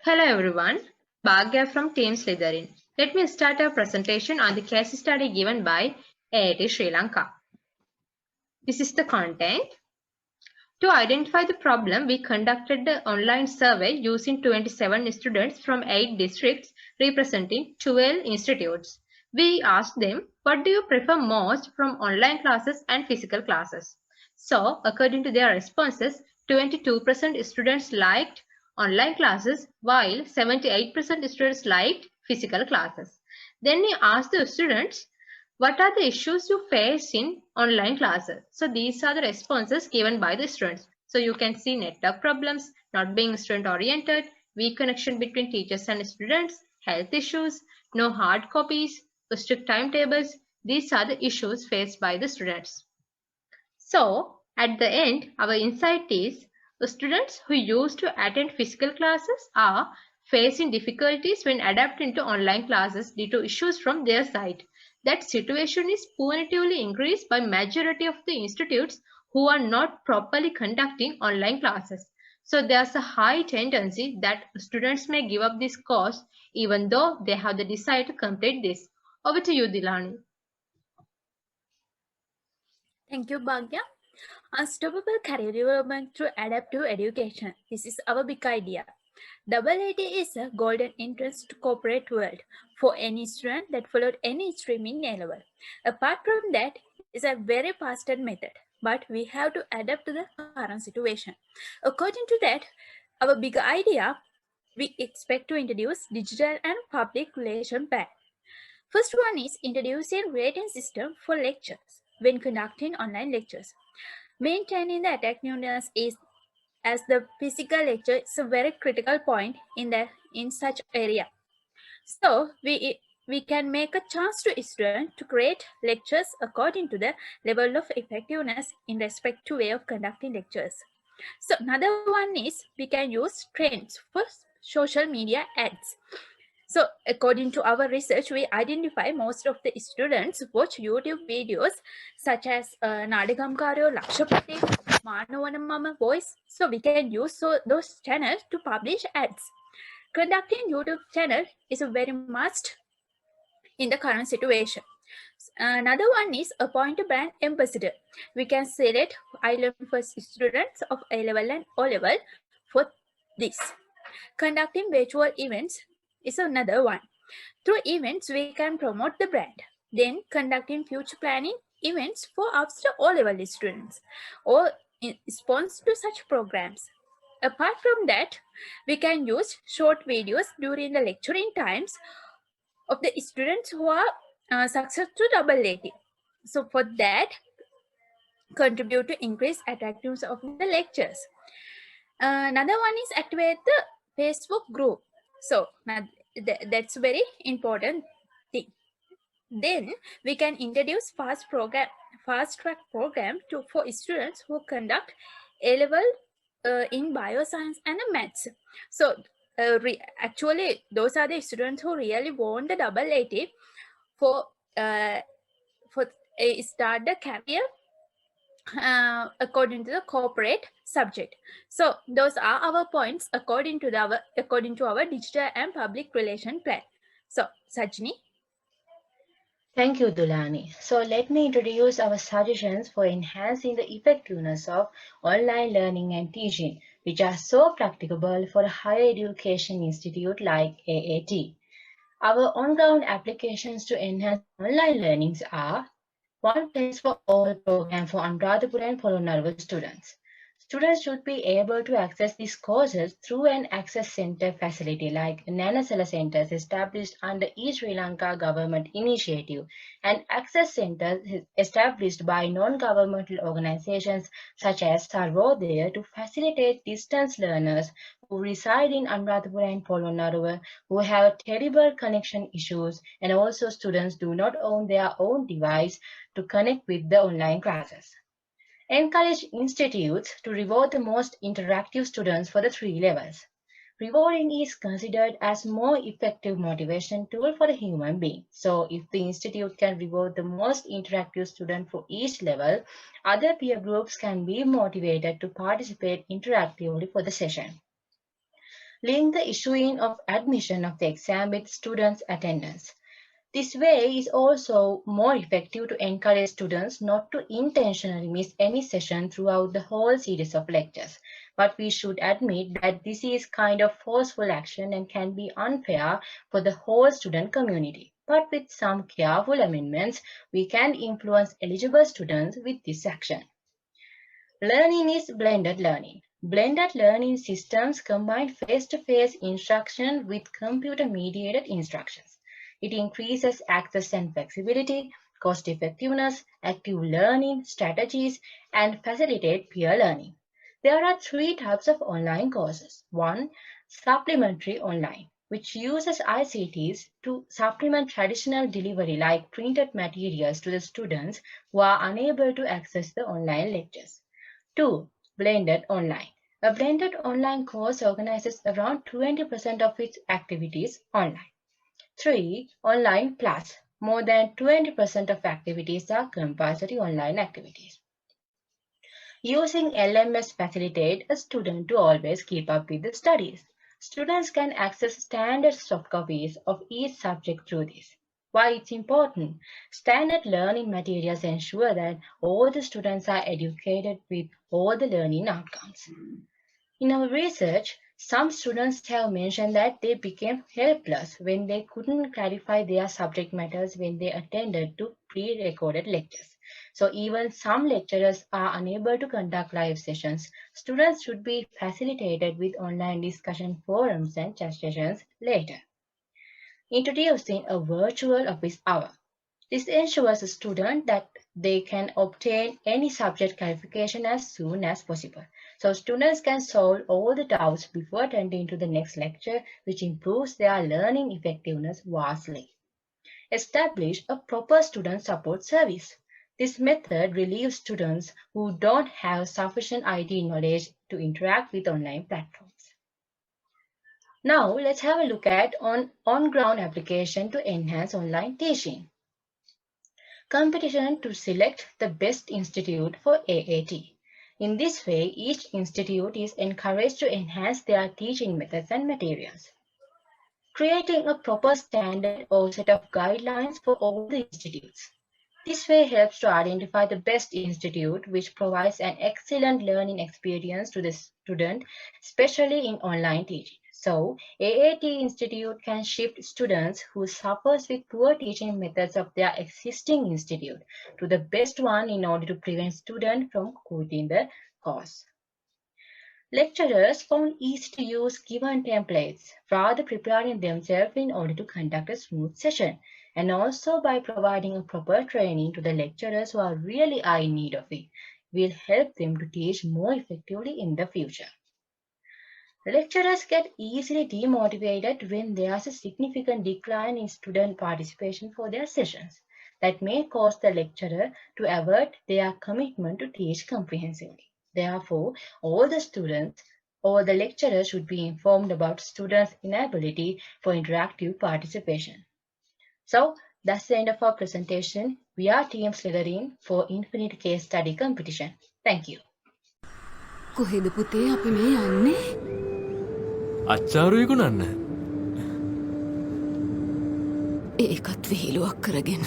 Hello everyone, Bhagya from Team Slytherin. Let me start our presentation on the case study given by AIT Sri Lanka. This is the content. To identify the problem, we conducted the online survey using 27 students from 8 districts representing 12 institutes. We asked them, what do you prefer most from online classes and physical classes? So, according to their responses, 22% students liked online classes while 78% students liked physical classes. Then we asked the students, what are the issues you face in online classes? So these are the responses given by the students. So you can see network problems, not being student oriented, weak connection between teachers and students, health issues, no hard copies, strict timetables. These are the issues faced by the students. So at the end, our insight is the students who used to attend physical classes are facing difficulties when adapting to online classes due to issues from their side. That situation is punitively increased by majority of the institutes who are not properly conducting online classes. So there's a high tendency that students may give up this course even though they have the desire to complete this. Over to you, Dilani. Thank you, Bhagya. Unstoppable career development through adaptive education. This is our big idea. AAT is a golden entrance to corporate world for any student that followed any stream in A-level. Apart from that, it's a very faster method, but we have to adapt to the current situation. According to that, our big idea, we expect to introduce digital and public relation plan. First one is introducing rating system for lectures when conducting online lectures. Maintaining the attractiveness is as the physical lecture is a very critical point in such area. So we can make a chance to students to create lectures according to the level of effectiveness in respect to way of conducting lectures. So another one is we can use trends for social media ads. So according to our research, we identify most of the students watch YouTube videos such as Nadagamkaryo, Lakshapati, Manavanamama Voice. So we can use those channels to publish ads. Conducting YouTube channel is a very must in the current situation. Another one is appoint a brand ambassador. We can select Island First students of A level and O level for this. Conducting virtual events is another one. Through events, we can promote the brand. Then conducting future planning events for after O-level students or in response to such programs. Apart from that, we can use short videos during the lecturing times of the students who are success to AAT. So for that, contribute to increase attractiveness of the lectures. Another one is activate the Facebook group. So that's very important thing. Then we can introduce fast track program for students who conduct A level in bioscience and maths. So actually, those are the students who really want the AAT for uh, start the career according to the corporate subject. So those are our points according to our digital and public relation plan. So Sajni. Thank you, Dulani. So let me introduce our suggestions for enhancing the effectiveness of online learning and teaching, which are so practicable for a higher education institute like AAT. Our on-ground applications to enhance online learnings are One Place for All program for Anuradhapura and Polonnaruwa students. Students should be able to access these courses through an access center facility like Nanasala centers established under East Sri Lanka government initiative and access centers established by non-governmental organizations such as Sarvodaya to facilitate distance learners who reside in Anuradhapura and Polonnaruwa who have terrible connection issues, and also students do not own their own device to connect with the online classes. Encourage institutes to reward the most interactive students for the three levels. Rewarding is considered as more effective motivation tool for the human being. So if the institute can reward the most interactive student for each level, other peer groups can be motivated to participate interactively for the session. link the issuing of admission of the exam with students' attendance. This way is also more effective to encourage students not to intentionally miss any session throughout the whole series of lectures. But we should admit that this is kind of forceful action and can be unfair for the whole student community. But with some careful amendments, we can influence eligible students with this action. Learning is blended learning. Blended learning systems combine face-to-face instruction with computer-mediated instructions. It increases access and flexibility, cost-effectiveness, active learning strategies, and facilitate peer learning. There are three types of online courses. One, supplementary online, which uses ICTs to supplement traditional delivery like printed materials to the students who are unable to access the online lectures. 2. Blended online. A blended online course organizes around 20% of its activities online. 3. Online plus. More than 20% of activities are compulsory online activities. Using LMS facilitates a student to always keep up with the studies. Students can access standard soft copies of each subject through this. Why it's important? Standard learning materials ensure that all the students are educated with all the learning outcomes. In our research, some students have mentioned that they became helpless when they couldn't clarify their subject matters when they attended to pre-recorded lectures. So even some lecturers are unable to conduct live sessions. Students should be facilitated with online discussion forums and chat sessions later. Introducing a virtual office hour. This ensures a student that they can obtain any subject clarification as soon as possible. So students can solve all the doubts before attending to the next lecture, which improves their learning effectiveness vastly. Establish a proper student support service. This method relieves students who don't have sufficient IT knowledge to interact with online platforms. Now let's have a look at on-ground application to enhance online teaching. Competition to select the best institute for AAT. In this way, each institute is encouraged to enhance their teaching methods and materials. Creating a proper standard or set of guidelines for all the institutes. This way helps to identify the best institute which provides an excellent learning experience to the student, especially in online teaching. So, AAT Institute can shift students who suffers with poor teaching methods of their existing institute to the best one in order to prevent students from quitting the course. Lecturers found easy to use given templates, rather preparing themselves in order to conduct a smooth session, and also by providing a proper training to the lecturers who are really in need of it, will help them to teach more effectively in the future. Lecturers get easily demotivated when there's a significant decline in student participation for their sessions. That may cause the lecturer to avert their commitment to teach comprehensively. Therefore, all the students or the lecturer should be informed about students' inability for interactive participation. So, that's the end of our presentation. We are Team Slytherin for Infinite Case Study Competition. Thank you. කොහෙද පුතේ අපි මේ යන්නේ? අච්චාරු විකුණන්න. ඒකත් විහිළුවක් කරගෙන.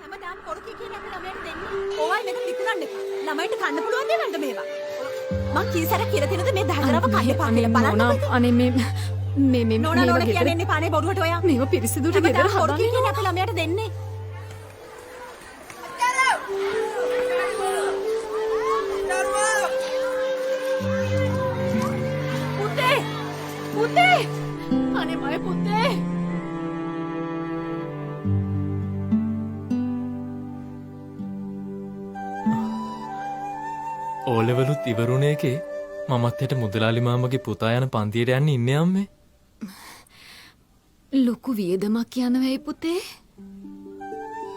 හැමදාම පොරු කිකින අපේ ළමයට දෙන්නේ. ඕවයි මේක විකුණන්න එපා. ළමයිට කන්න පුළුවන් දේවල්ද මේවා? මං කීසරක් කියලා තියෙනද මේ දහතරව කන්න එපා කියලා බලන්න. අනේ මේ නෝනා නෝනා කියන්නේ ඉන්නේ පානේ බොරුවට ඔයා. මේව පිරිසිදුට ගෙදර පොරු හදන්න. කිකින අපේ ළමයට දෙන්නේ. පුතේ! අනේ මගේ පුතේ! ඕලෙවලුත් ඉවරුණ එකේ මමත් හෙට මුදලාලි මාමගේ පුතා යන පන්තියට යන්න ඉන්නේ අම්මේ. ලොකු වියදමක් යනවයි පුතේ.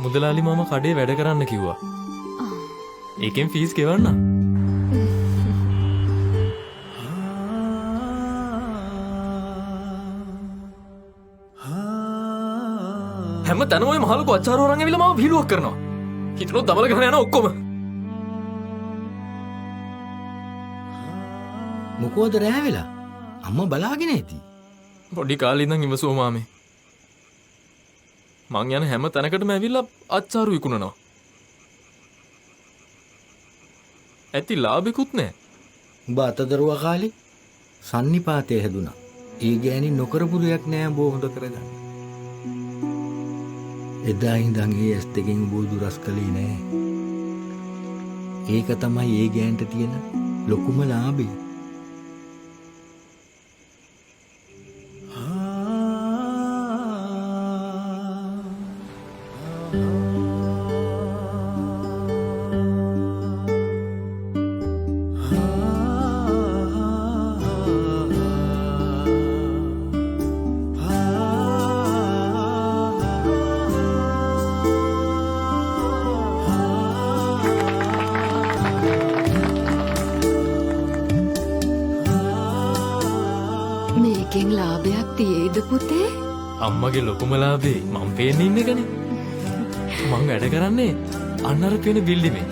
මුදලාලි මාමා කඩේ වැඩ කරන්න කිව්වා. ඒකෙන් ෆීස් ගෙවන්න. හැම තැනම ඔය මහලුකෝ අච්චාරු අරන් ඇවිල්ලා මාව විහිළුවක් කරනවා. හිතනොත් දමල ගහන යන ඔක්කොම. මොකෝද රෑ වෙලා? අම්මා බලාගෙන ඇති. පොඩි කාලේ ඉඳන් ඉවසුවා මාමේ. මං යන හැම තැනකටම ඇවිල්ලා අච්චාරු විකුණනවා. ඇති ලාභෙකුත් නැහැ. උඹ අතදරුවා කාලේ සන්නිපාතය හැදුනා. ඒ ගෑණි නොකරපු දෙයක් නෑ උඹ හොඳ කරගන්න. එදා ඉඳන් ඒ ඇස් දෙකෙන් උඹ දුරස් කළේ නෑ. ඒක තමයි ඒ ගෑන්ට තියෙන ලොකුම ලාභය. මේකෙන් ලාභයක් තියෙයිද පුතේ? අම්මගේ ලොකුම ලාභේ මං පේන්නේ ඉන්න එකනේ. මං වැඩ කරන්නේ අන්න අර පේන බිල්ඩිමේ.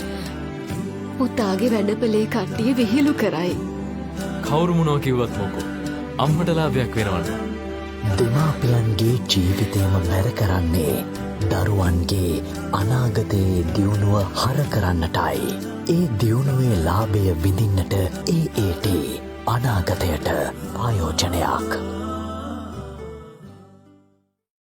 පුතාගේ වැඩපලේ කට්ටිය විහිළු කරයි. කවුරු මොනවා කිව්වත් මොකෝ. අම්මට ලාභයක් වෙනවනේ. දෙමාපියන්ගේ ජීවිතේම මැර කරන්නේ දරුවන්ගේ අනාගතයේ දියුණුව හර කරන්නටයි. ඒ දියුණුවේ ලාභය විඳින්නට AAT අනාගතයට ආයෝජනයක්.